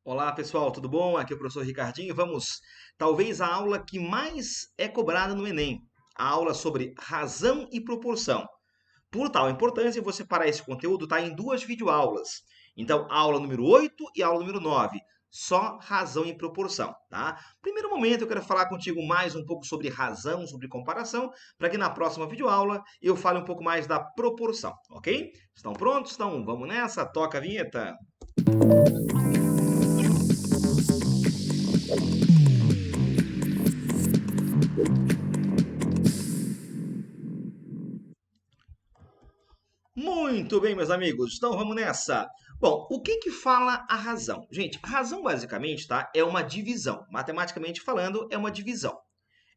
Olá pessoal, tudo bom? Aqui é o professor Ricardinho. Vamos, talvez a aula que mais é cobrada no Enem, a aula sobre razão e proporção. Por tal importância, eu vou separar esse conteúdo em duas videoaulas. Então, aula número 8 e aula número 9, só razão e proporção, tá? Primeiro momento, eu quero falar contigo mais um pouco sobre razão, sobre comparação, para que na próxima videoaula eu fale um pouco mais da proporção, ok? Estão prontos? Então, vamos nessa? Toca a vinheta. Muito bem, meus amigos. Então vamos nessa. Bom, o que fala a razão? Gente, a razão basicamente, tá, é uma divisão. Matematicamente falando, é uma divisão.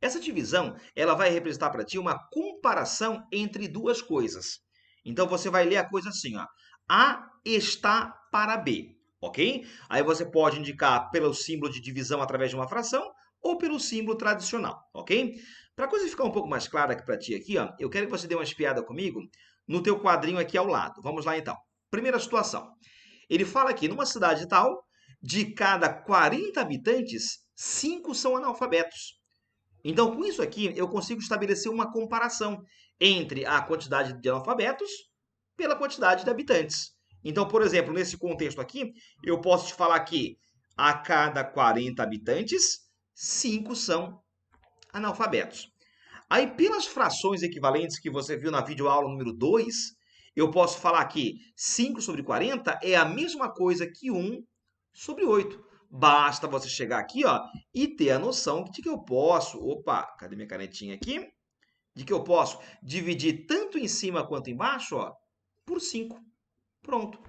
Essa divisão, ela vai representar para ti uma comparação entre duas coisas. Então você vai ler a coisa assim, ó. A está para B, ok? Aí você pode indicar pelo símbolo de divisão através de uma fração ou pelo símbolo tradicional, ok? Para a coisa ficar um pouco mais clara aqui para ti aqui, ó, eu quero que você dê uma espiada comigo no teu quadrinho aqui ao lado. Vamos lá então. Primeira situação. Ele fala aqui, numa cidade tal, de cada 40 habitantes, 5 são analfabetos. Então, com isso aqui, eu consigo estabelecer uma comparação entre a quantidade de analfabetos pela quantidade de habitantes. Então, por exemplo, nesse contexto aqui, eu posso te falar que a cada 40 habitantes, 5 são analfabetos. Aí, pelas frações equivalentes que você viu na videoaula número 2, eu posso falar que 5 sobre 40 é a mesma coisa que 1/8. Basta você chegar aqui, ó, e ter a noção de que eu posso... Opa, cadê minha canetinha aqui? De que eu posso dividir tanto em cima quanto embaixo, ó, por 5. Pronto.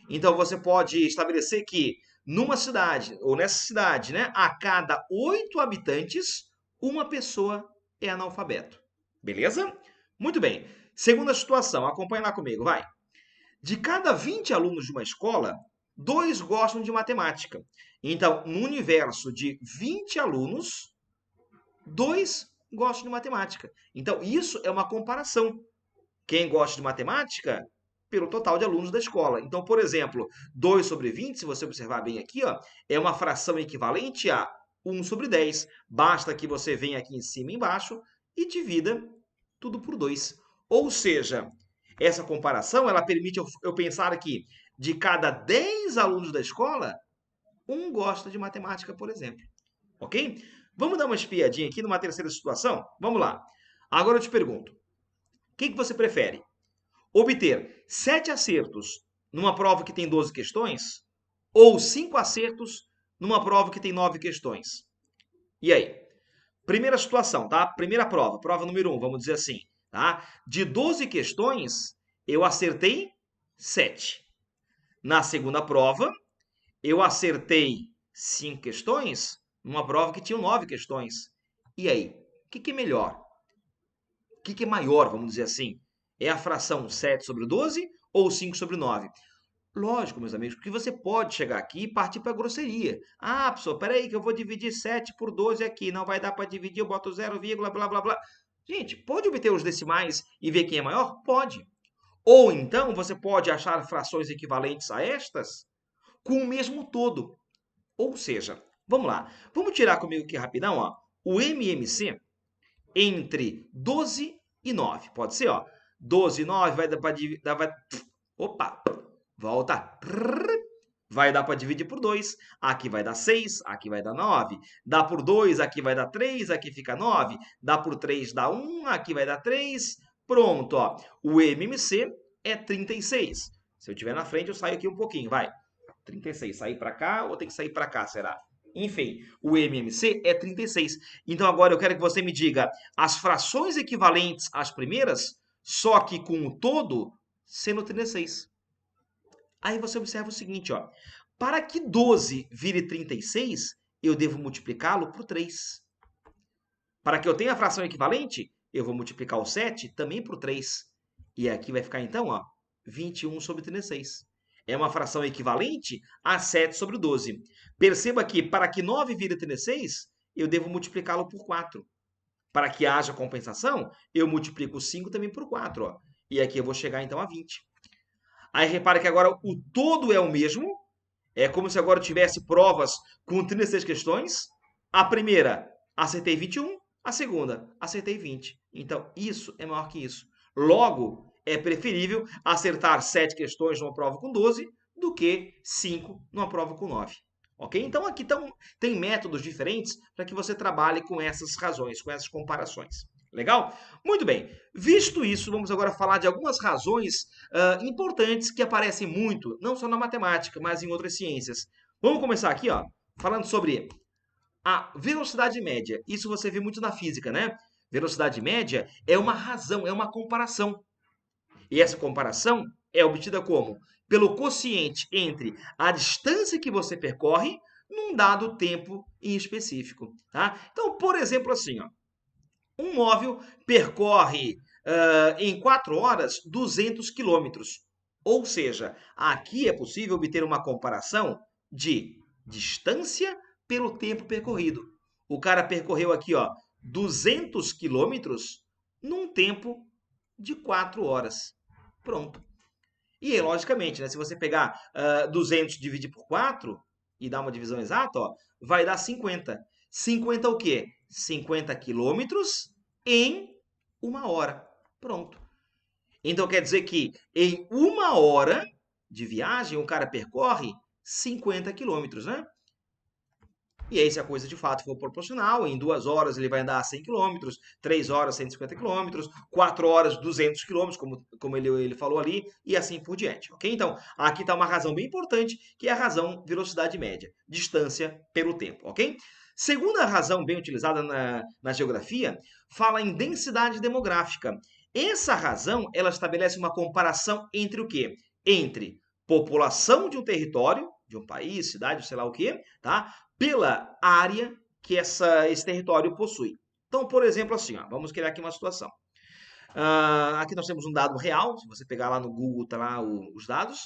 Então, você pode estabelecer que numa cidade, ou nessa cidade, né, a cada 8 habitantes, uma pessoa é analfabeto. Beleza? Muito bem. Segunda situação, acompanha lá comigo, vai. De cada 20 alunos de uma escola, 2 gostam de matemática. Então, no universo de 20 alunos, 2 gostam de matemática. Então, isso é uma comparação. Quem gosta de matemática, pelo total de alunos da escola. Então, por exemplo, 2 sobre 20, se você observar bem aqui, ó, é uma fração equivalente a 1/10. Basta que você venha aqui em cima e embaixo e divida tudo por 2. Ou seja, essa comparação ela permite eu pensar aqui, de cada 10 alunos da escola, um gosta de matemática, por exemplo. Ok? Vamos dar uma espiadinha aqui numa terceira situação? Vamos lá. Agora eu te pergunto, o que você prefere? Obter 7 acertos numa prova que tem 12 questões ou 5 acertos numa prova que tem 9 questões? E aí? Primeira situação, tá? Primeira prova, prova número 1, vamos dizer assim, tá? De 12 questões, eu acertei 7. Na segunda prova, eu acertei 5 questões numa prova que tinha 9 questões. E aí? O que é melhor? O que é maior, vamos dizer assim? É a fração 7 sobre 12 ou 5 sobre 9? Lógico, meus amigos, porque você pode chegar aqui e partir para grosseria. Ah, pessoal, peraí que eu vou dividir 7 por 12 aqui. Não vai dar para dividir, eu boto 0, blá, blá, blá. Gente, pode obter os decimais e ver quem é maior? Pode. Ou então você pode achar frações equivalentes a estas com o mesmo todo. Ou seja, vamos lá. Vamos tirar comigo aqui rapidão, ó, o MMC entre 12 e 9. Pode ser, ó. 12 e 9 vai dar para dividir... Opa! Volta. Vai dar para dividir por 2. Aqui vai dar 6, aqui vai dar 9. Dá por 2, aqui vai dar 3, aqui fica 9. Dá por 3, dá 1, aqui vai dar 3. Pronto, ó. O MMC é 36. Se eu estiver na frente, eu saio aqui um pouquinho, vai. 36. Sair para cá ou tem que sair para cá, será? Enfim, o MMC é 36. Então agora eu quero que você me diga as frações equivalentes às primeiras, só que com o todo sendo 36. Aí você observa o seguinte, ó. Para que 12 vire 36, eu devo multiplicá-lo por 3. Para que eu tenha a fração equivalente, eu vou multiplicar o 7 também por 3. E aqui vai ficar, então, ó, 21 sobre 36. É uma fração equivalente a 7 sobre 12. Perceba que, para que 9 vire 36, eu devo multiplicá-lo por 4. Para que haja compensação, eu multiplico 5 também por 4. Ó. E aqui eu vou chegar, então, a 20. Aí repare que agora o todo é o mesmo É como se agora eu tivesse provas com 36 questões. A primeira, acertei 21. A segunda, acertei 20. Então, isso é maior que isso. Logo, é preferível acertar 7 questões numa prova com 12 do que 5 numa prova com 9. Ok? Então, aqui tem métodos diferentes para que você trabalhe com essas razões, com essas comparações. Legal? Muito bem. Visto isso, vamos agora falar de algumas razões importantes que aparecem muito, não só na matemática, mas em outras ciências. Vamos começar aqui, ó, falando sobre a velocidade média. Isso você vê muito na física, né? Velocidade média é uma razão, é uma comparação. E essa comparação é obtida como? Pelo quociente entre a distância que você percorre num dado tempo em específico. Tá? Então, por exemplo, assim, ó, um móvel percorre em 4 horas 200 quilômetros. Ou seja, aqui é possível obter uma comparação de distância pelo tempo percorrido. O cara percorreu aqui, ó, 200 quilômetros num tempo de 4 horas. Pronto. E aí, logicamente, né, se você pegar 200 e dividir por 4 e dar uma divisão exata, ó, vai dar 50. 50 o quê? 50 quilômetros em 1 hora. Pronto. Então quer dizer que em 1 hora de viagem o cara percorre 50 quilômetros, né? E aí, se a coisa de fato for proporcional, em 2 horas ele vai andar 100 quilômetros, 3 horas 150 quilômetros, 4 horas 200 quilômetros, como ele falou ali, e assim por diante, ok? Então, aqui está uma razão bem importante, que é a razão velocidade média, distância pelo tempo, ok? Segunda razão bem utilizada na geografia, fala em densidade demográfica. Essa razão, ela estabelece uma comparação entre o quê? Entre população de um território, de um país, cidade, sei lá o quê, tá? Pela área que esse território possui. Então, por exemplo, assim, ó, vamos criar aqui uma situação. Aqui nós temos um dado real, se você pegar lá no Google, tá lá os dados.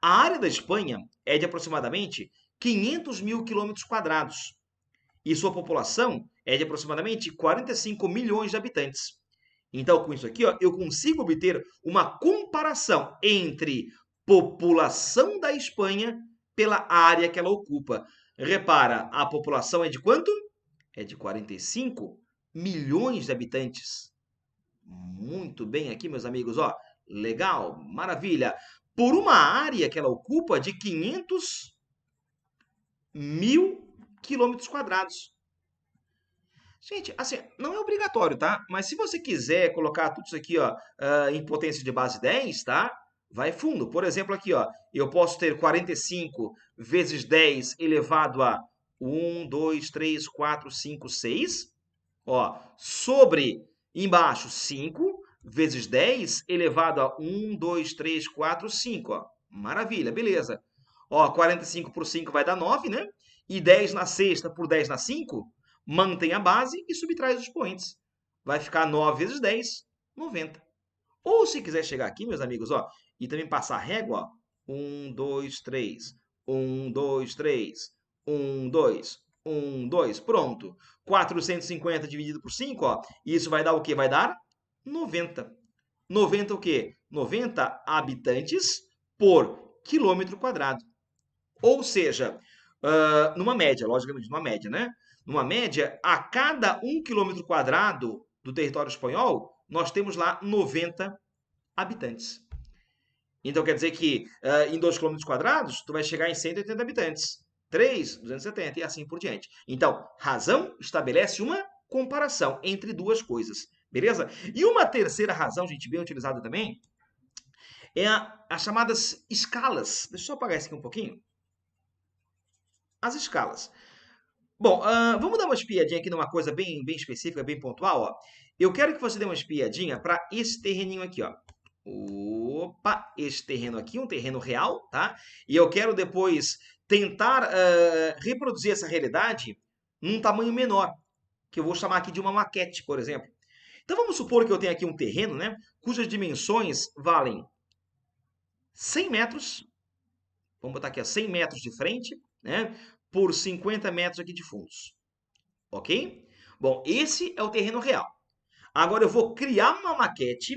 A área da Espanha é de aproximadamente 500 mil quilômetros quadrados e sua população é de aproximadamente 45 milhões de habitantes. Então, com isso aqui, ó, eu consigo obter uma comparação entre população da Espanha pela área que ela ocupa. Repara, a população é de quanto? É de 45 milhões de habitantes. Muito bem aqui, meus amigos, ó. Legal, maravilha. Por uma área que ela ocupa de 500 mil quilômetros quadrados. Gente, assim, não é obrigatório, tá? Mas se você quiser colocar tudo isso aqui, ó, em potência de base 10, tá? Vai fundo. Por exemplo, aqui, ó, eu posso ter 45 vezes 10 elevado a 1, 2, 3, 4, 5, 6. Ó, sobre, embaixo, 5 vezes 10 elevado a 1, 2, 3, 4, 5. Ó. Maravilha, beleza. Ó, 45 por 5 vai dar 9, né? E 10 na sexta por 10 na 5, mantém a base e subtrai os expoentes. Vai ficar 9 vezes 10, 90. Ou se quiser chegar aqui, meus amigos, ó, e também passar régua, ó, 1, 2, 3, 1, 2, 3, 1, 2, 1, 2, pronto. 450 dividido por 5, ó, isso vai dar o quê? Vai dar 90. 90 o quê? 90 habitantes por quilômetro quadrado. Ou seja, numa média, logicamente, numa média, né? Numa média, a cada 1 quilômetro quadrado do território espanhol, nós temos lá 90 habitantes. Então quer dizer que em 2 quilômetros quadrados, tu vai chegar em 180 habitantes. 3, 270 e assim por diante. Então, razão estabelece uma comparação entre duas coisas. Beleza? E uma terceira razão, gente, bem utilizada também, é as chamadas escalas. Deixa eu só apagar isso aqui um pouquinho. As escalas. Bom, vamos dar uma espiadinha aqui numa coisa bem específica, bem pontual. Ó. Eu quero que você dê uma espiadinha para esse terreninho aqui. Ó. Opa, esse terreno aqui, um terreno real, tá? E eu quero depois tentar reproduzir essa realidade num tamanho menor, que eu vou chamar aqui de uma maquete, por exemplo. Então vamos supor que eu tenho aqui um terreno, né, cujas dimensões valem 100 metros, vamos botar aqui a 100 metros de frente, né, por 50 metros aqui de fundos. Ok? Bom, esse é o terreno real. Agora eu vou criar uma maquete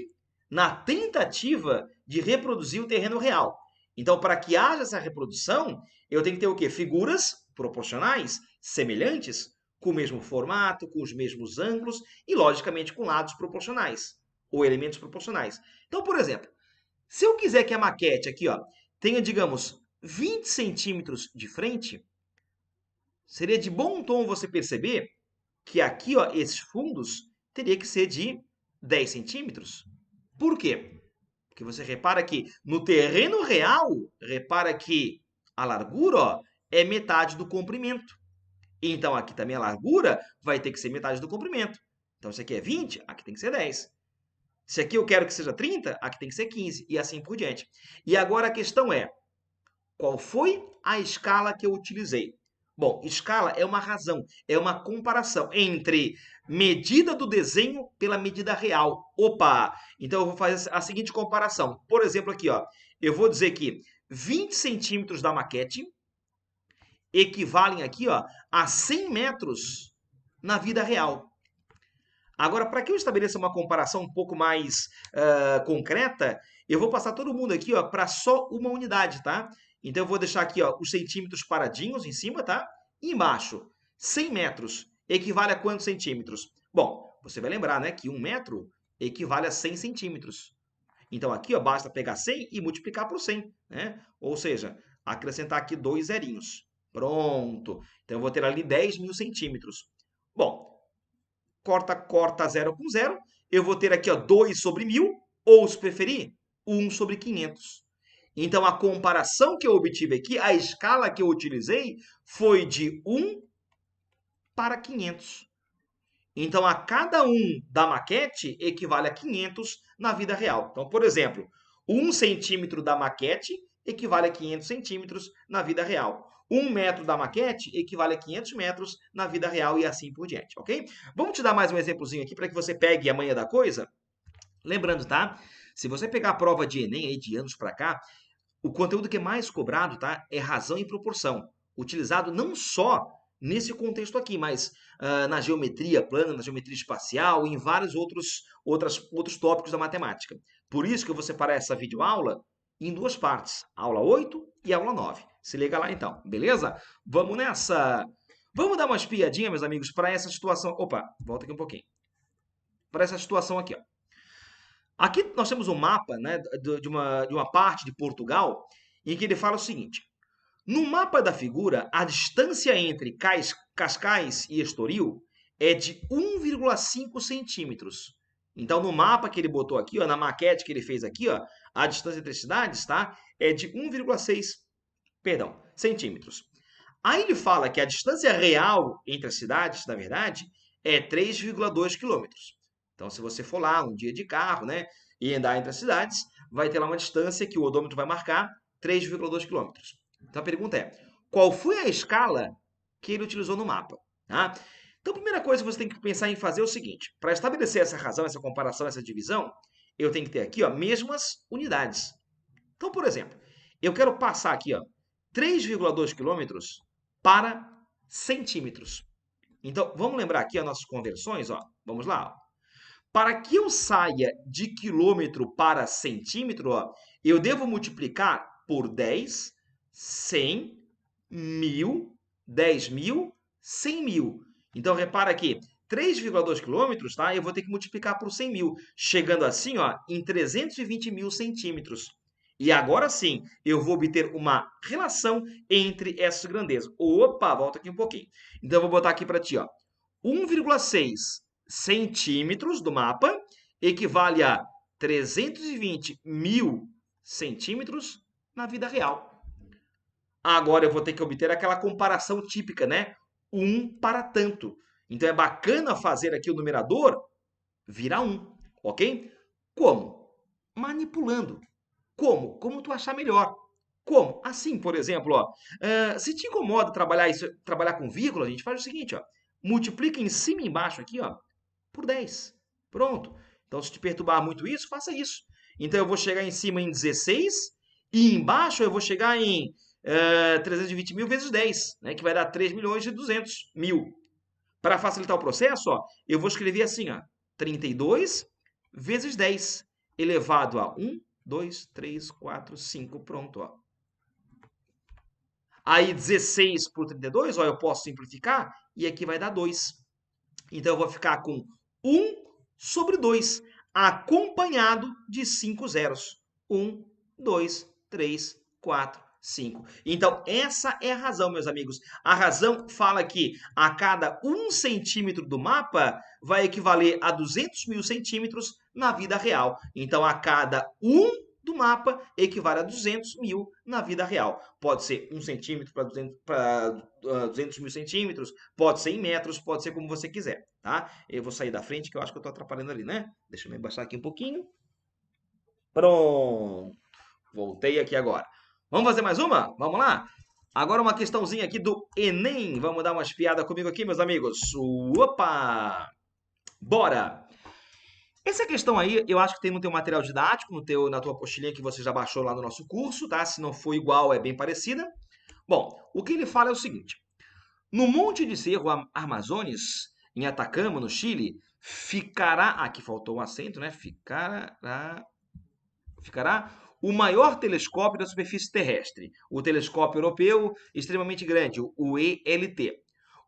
na tentativa de reproduzir o terreno real. Então, para que haja essa reprodução, eu tenho que ter o quê? Figuras proporcionais, semelhantes, com o mesmo formato, com os mesmos ângulos e, logicamente, com lados proporcionais, ou elementos proporcionais. Então, por exemplo, se eu quiser que a maquete aqui, ó, tenha, digamos, 20 centímetros de frente, seria de bom tom você perceber que aqui, ó, esses fundos teria que ser de 10 centímetros. Por quê? Porque você repara que no terreno real, repara que a largura, ó, é metade do comprimento. Então, aqui também a largura vai ter que ser metade do comprimento. Então, se aqui é 20, aqui tem que ser 10. Se aqui eu quero que seja 30, aqui tem que ser 15, e assim por diante. E agora a questão é, qual foi a escala que eu utilizei? Bom, escala é uma razão, é uma comparação entre medida do desenho pela medida real. Opa! Então eu vou fazer a seguinte comparação. Por exemplo, aqui, ó, eu vou dizer que 20 centímetros da maquete equivalem aqui, ó, a 100 metros na vida real. Agora, para que eu estabeleça uma comparação um pouco mais concreta, eu vou passar todo mundo aqui para só uma unidade, tá? Então, eu vou deixar aqui ó, os centímetros paradinhos em cima, tá? E embaixo, 100 metros equivale a quantos centímetros? Bom, você vai lembrar né, que 1 metro equivale a 100 centímetros. Então, aqui ó, basta pegar 100 e multiplicar por 100, né? Ou seja, acrescentar aqui 2 zerinhos. Pronto. Então, eu vou ter ali 10 mil centímetros. Bom, corta 0 com 0. Eu vou ter aqui ó, 2 sobre 1000, ou se preferir, 1 sobre 500. Então, a comparação que eu obtive aqui, a escala que eu utilizei, foi de 1 para 500. Então, a cada um da maquete equivale a 500 na vida real. Então, por exemplo, 1 centímetro da maquete equivale a 500 centímetros na vida real. 1 metro da maquete equivale a 500 metros na vida real e assim por diante, ok? Vamos te dar mais um exemplozinho aqui para que você pegue a manha da coisa. Lembrando, tá? Se você pegar a prova de Enem aí de anos para cá, o conteúdo que é mais cobrado, tá? É razão e proporção. Utilizado não só nesse contexto aqui, mas na geometria plana, na geometria espacial e em vários outros tópicos da matemática. Por isso que eu vou separar essa videoaula em duas partes, aula 8 e aula 9. Se liga lá então, beleza? Vamos nessa! Vamos dar uma espiadinha, meus amigos, para essa situação. Opa, volta aqui um pouquinho. Para essa situação aqui, ó. Aqui nós temos um mapa né, de uma parte de Portugal em que ele fala o seguinte: no mapa da figura, a distância entre Cascais e Estoril é de 1,5 centímetros. Então, no mapa que ele botou aqui, ó, na maquete que ele fez aqui, ó, a distância entre as cidades tá, é de 1,6 centímetros. Aí ele fala que a distância real entre as cidades, na verdade, é 3,2 quilômetros. Então, se você for lá um dia de carro, né, e andar entre as cidades, vai ter lá uma distância que o odômetro vai marcar 3,2 quilômetros. Então, a pergunta é, qual foi a escala que ele utilizou no mapa? Tá? Então, a primeira coisa que você tem que pensar em fazer é o seguinte, para estabelecer essa razão, essa comparação, essa divisão, eu tenho que ter aqui ó, mesmas unidades. Então, por exemplo, eu quero passar aqui ó, 3,2 quilômetros para centímetros. Então, vamos lembrar aqui as nossas conversões, ó. Vamos lá. Ó. Para que eu saia de quilômetro para centímetro, ó, eu devo multiplicar por 10, 100, 1000, 10 mil, 100 mil. Então, repara aqui, 3,2 quilômetros, tá? Eu vou ter que multiplicar por 100 mil, chegando assim, ó, em 320 mil centímetros. E agora sim, eu vou obter uma relação entre essas grandezas. Opa, volta aqui um pouquinho. Então, eu vou botar aqui para ti, ó, 1,6 centímetros do mapa equivale a 320 mil centímetros na vida real. Agora eu vou ter que obter aquela comparação típica, né? 1 para tanto. Então é bacana fazer aqui o numerador virar 1, ok? Como? Manipulando. Como? Como tu achar melhor. Como? Assim, por exemplo, ó, se te incomoda trabalhar com vírgula, a gente faz o seguinte, ó, multiplica em cima e embaixo aqui, ó, por 10. Pronto. Então, se te perturbar muito isso, faça isso. Então, eu vou chegar em cima em 16 e embaixo eu vou chegar em 320 mil vezes 10, né, que vai dar 3 milhões e 200 mil. Para facilitar o processo, ó, eu vou escrever assim, ó, 32 vezes 10 elevado a 1, 2, 3, 4, 5, pronto. Ó. Aí 16 por 32, ó, eu posso simplificar, e aqui vai dar 2. Então eu vou ficar com 1 sobre 2, acompanhado de 5 zeros. 1, 2, 3, 4, 5. Então, essa é a razão, meus amigos. A razão fala que a cada 1 centímetro do mapa vai equivaler a 200 mil centímetros na vida real. Então, a cada 1 do mapa equivale a 200 mil na vida real. Pode ser 1 centímetro para 200 mil centímetros, pode ser em metros, pode ser como você quiser, tá? Eu vou sair da frente, que eu acho que eu estou atrapalhando ali, né? Deixa eu me baixar aqui um pouquinho. Pronto. Voltei aqui agora. Vamos fazer mais uma? Vamos lá? Agora uma questãozinha aqui do Enem. Vamos dar uma espiada comigo aqui, meus amigos. Opa! Bora! Essa questão aí, eu acho que tem no teu material didático, na tua apostilinha que você já baixou lá no nosso curso, tá? Se não for igual, é bem parecida. Bom, o que ele fala é o seguinte. No Monte de Cerro Amazones, em Atacama, no Chile, ficará... Aqui faltou um acento, né? Ficará o maior telescópio da superfície terrestre, o telescópio europeu extremamente grande, o ELT.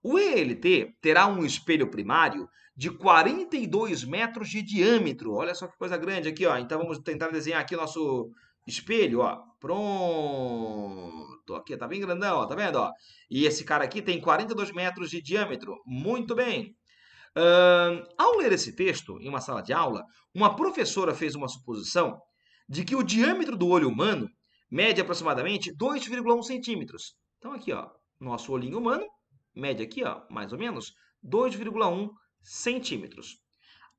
O ELT terá um espelho primário de 42 metros de diâmetro. Olha só que coisa grande aqui, ó. Então vamos tentar desenhar aqui o nosso espelho, ó. Pronto. Aqui tá bem grandão, ó. Tá vendo, ó? E esse cara aqui tem 42 metros de diâmetro. Muito bem. Ao ler esse texto em uma sala de aula, uma professora fez uma suposição de que o diâmetro do olho humano mede aproximadamente 2,1 centímetros. Então aqui, ó, nosso olhinho humano mede aqui, ó, mais ou menos 2,1 centímetros.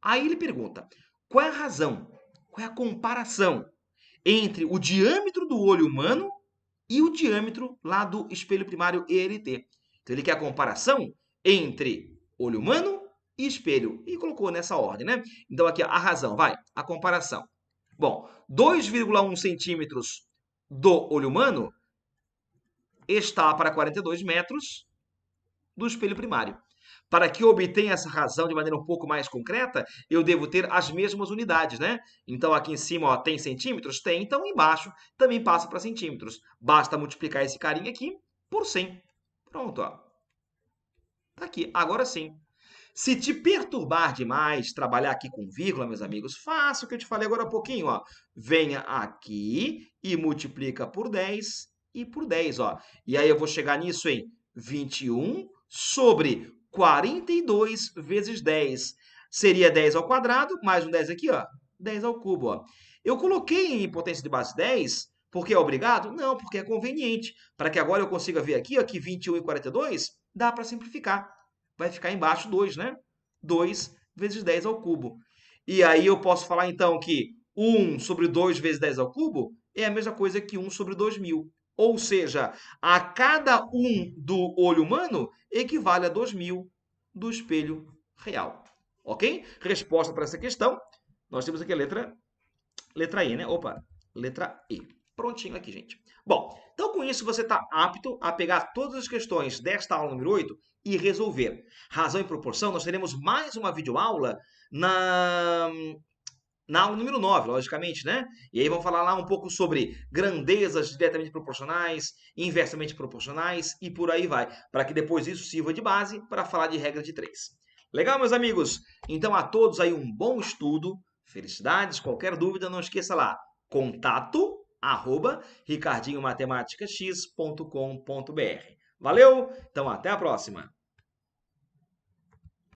Aí ele pergunta, qual é a razão, qual é a comparação entre o diâmetro do olho humano e o diâmetro lá do espelho primário ELT? Então ele quer a comparação entre olho humano e espelho. E colocou nessa ordem, né? Então aqui a razão, vai, a comparação. Bom, 2,1 centímetros do olho humano está para 42 metros do espelho primário. Para que eu obtenha essa razão de maneira um pouco mais concreta, eu devo ter as mesmas unidades, né? Então, aqui em cima, ó, tem centímetros? Tem. Então, embaixo também passa para centímetros. Basta multiplicar esse carinha aqui por 100. Pronto, ó. Tá aqui. Agora sim. Se te perturbar demais trabalhar aqui com vírgula, meus amigos, faça o que eu te falei agora há pouquinho, ó. Venha aqui e multiplica por 10 e por 10, ó. E aí eu vou chegar nisso em 21 sobre 42 vezes 10. Seria 10 ao quadrado, mais um 10 aqui, ó. 10 ao cubo, ó. Eu coloquei em potência de base 10 porque é obrigado? Não, porque é conveniente. Para que agora eu consiga ver aqui, ó, que 21 e 42 dá para simplificar. Vai ficar embaixo 2, né? 2 vezes 10 ao cubo. E aí eu posso falar, então, que 1 sobre 2 vezes 10 ao cubo é a mesma coisa que 1 sobre 2.000. Ou seja, a cada 1 do olho humano equivale a 2.000 do espelho real. Ok? Resposta para essa questão. Nós temos aqui a letra E, né? Opa, letra E. Prontinho aqui, gente. Bom, então com isso você está apto a pegar todas as questões desta aula número 8 e resolver. Razão e proporção, nós teremos mais uma videoaula na aula número 9, logicamente, né? E aí vamos falar lá um pouco sobre grandezas diretamente proporcionais, inversamente proporcionais e por aí vai, para que depois isso sirva de base para falar de regra de 3. Legal, meus amigos? Então a todos aí um bom estudo, felicidades, qualquer dúvida não esqueça lá, contato@ricardinhomatematicax.com.br. Valeu? Então até a próxima!